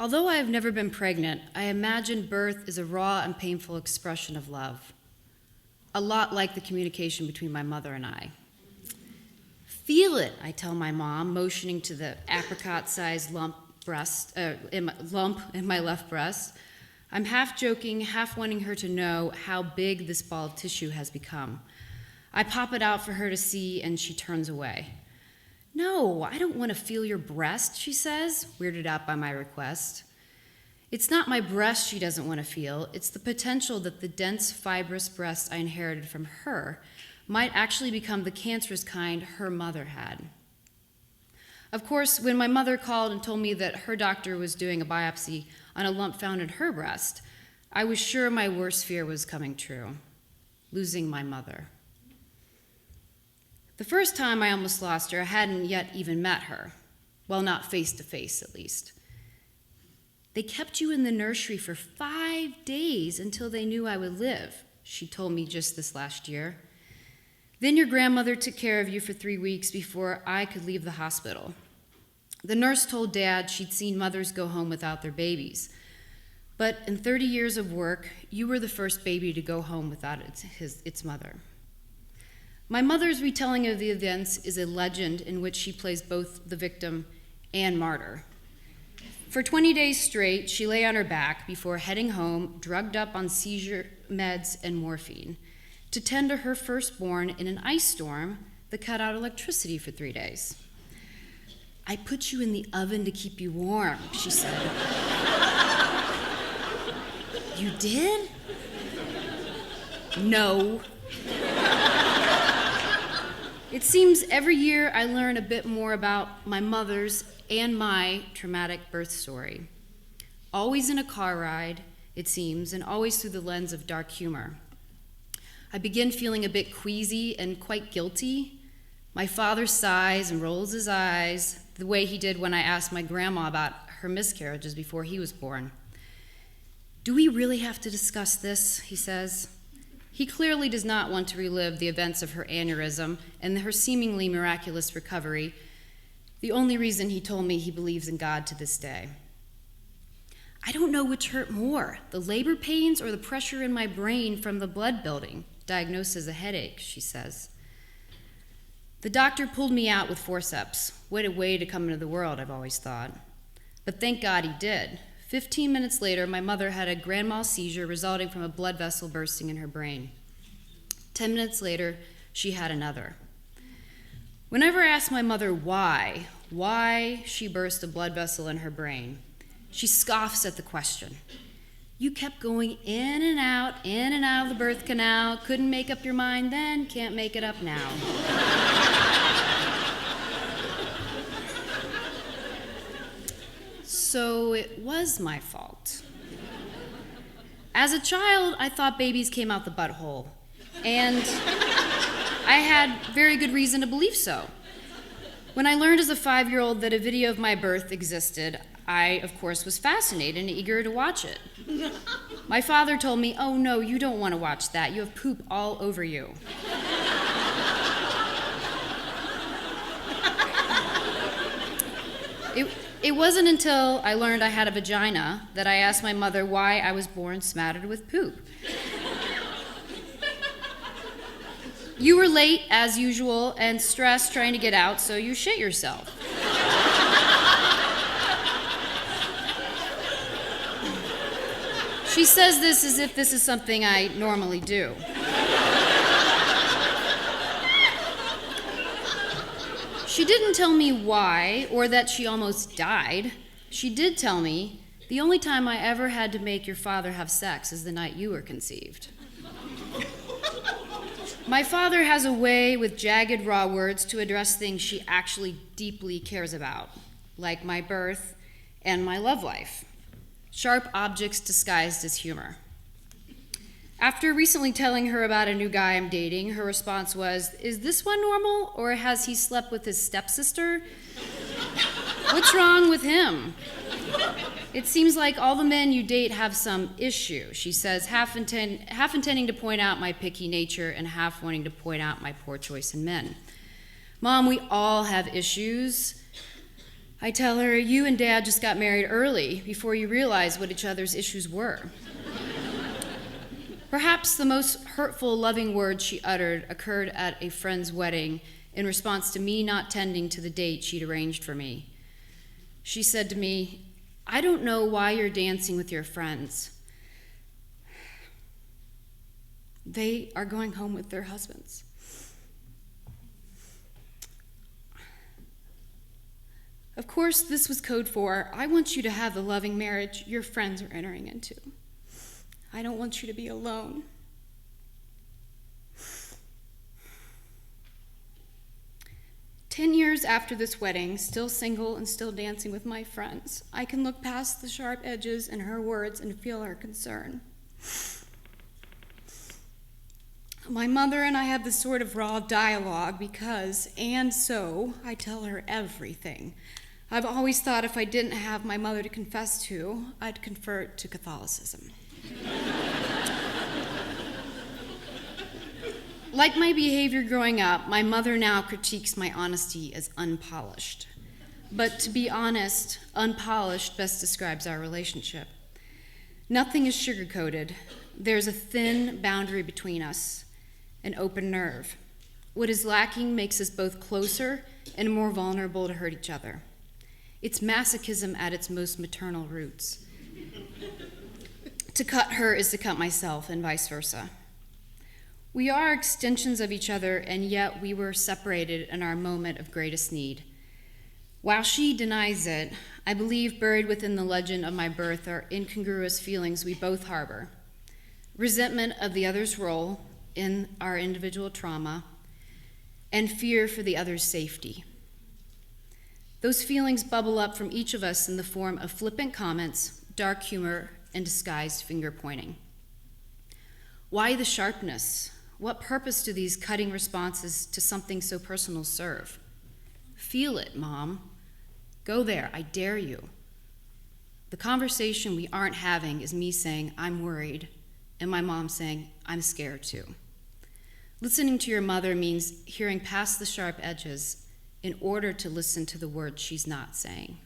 Although I have never been pregnant, I imagine birth is a raw and painful expression of love. A lot like the communication between my mother and I. Feel it, I tell my mom, motioning to the apricot-sized lump in my left breast. I'm half joking, half wanting her to know how big this ball of tissue has become. I pop it out for her to see, and she turns away. No, I don't want to feel your breast, she says, weirded out by my request. It's not my breast she doesn't want to feel. It's the potential that the dense, fibrous breast I inherited from her might actually become the cancerous kind her mother had. Of course, when my mother called and told me that her doctor was doing a biopsy on a lump found in her breast, I was sure my worst fear was coming true, losing my mother. The first time I almost lost her, I hadn't yet even met her. Well, not face to face, at least. They kept you in the nursery for 5 days until they knew I would live, she told me just this last year. Then your grandmother took care of you for 3 weeks before I could leave the hospital. The nurse told Dad she'd seen mothers go home without their babies. But in 30 years of work, you were the first baby to go home without its mother. My mother's retelling of the events is a legend in which she plays both the victim and martyr. For 20 days straight, she lay on her back before heading home, drugged up on seizure meds and morphine, to tend to her firstborn in an ice storm that cut out electricity for 3 days. I put you in the oven to keep you warm, she said. You did? No. It seems every year I learn a bit more about my mother's and my traumatic birth story. Always in a car ride, it seems, and always through the lens of dark humor. I begin feeling a bit queasy and quite guilty. My father sighs and rolls his eyes, the way he did when I asked my grandma about her miscarriages before he was born. Do we really have to discuss this, he says. He clearly does not want to relive the events of her aneurysm and her seemingly miraculous recovery, the only reason he told me he believes in God to this day. I don't know which hurt more, the labor pains or the pressure in my brain from the blood building, diagnosed as a headache, she says. The doctor pulled me out with forceps. What a way to come into the world, I've always thought. But thank God he did. 15 minutes later, my mother had a grand mal seizure resulting from a blood vessel bursting in her brain. 10 minutes later, she had another. Whenever I ask my mother why she burst a blood vessel in her brain, she scoffs at the question. You kept going in and out of the birth canal, couldn't make up your mind then, can't make it up now. So it was my fault. As a child, I thought babies came out the butthole, and I had very good reason to believe so. When I learned as a 5-year-old that a video of my birth existed, I, of course, was fascinated and eager to watch it. My father told me, "Oh no, you don't want to watch that. You have poop all over you." It wasn't until I learned I had a vagina that I asked my mother why I was born smattered with poop. You were late, as usual, and stressed trying to get out, so you shit yourself. She says this as if this is something I normally do. She didn't tell me why, or that she almost died. She did tell me, the only time I ever had to make your father have sex is the night you were conceived. My father has a way with jagged, raw words to address things she actually deeply cares about, like my birth and my love life. Sharp objects disguised as humor. After recently telling her about a new guy I'm dating, her response was, "Is this one normal, or has he slept with his stepsister? What's wrong with him? It seems like all the men you date have some issue," she says, half intending to point out my picky nature and half wanting to point out my poor choice in men. Mom, we all have issues. I tell her, you and Dad just got married early before you realized what each other's issues were. Perhaps the most hurtful, loving words she uttered occurred at a friend's wedding in response to me not tending to the date she'd arranged for me. She said to me, I don't know why you're dancing with your friends. They are going home with their husbands. Of course, this was code for, I want you to have the loving marriage your friends are entering into. I don't want you to be alone. "10 years after this wedding, still single and still dancing with my friends, I can look past the sharp edges in her words and feel her concern. My mother and I have this sort of raw dialogue because, and so, I tell her everything. I've always thought if I didn't have my mother to confess to, I'd convert to Catholicism. Like my behavior growing up, my mother now critiques my honesty as unpolished. But to be honest, unpolished best describes our relationship. Nothing is sugar-coated. There's a thin boundary between us, an open nerve. What is lacking makes us both closer and more vulnerable to hurt each other. It's masochism at its most maternal roots. To cut her is to cut myself, and vice versa. We are extensions of each other, and yet we were separated in our moment of greatest need. While she denies it, I believe buried within the legend of my birth are incongruous feelings we both harbor. Resentment of the other's role in our individual trauma, and fear for the other's safety. Those feelings bubble up from each of us in the form of flippant comments, dark humor, and disguised finger-pointing. Why the sharpness? What purpose do these cutting responses to something so personal serve? Feel it, Mom. Go there, I dare you. The conversation we aren't having is me saying, I'm worried, and my mom saying, I'm scared too. Listening to your mother means hearing past the sharp edges in order to listen to the words she's not saying.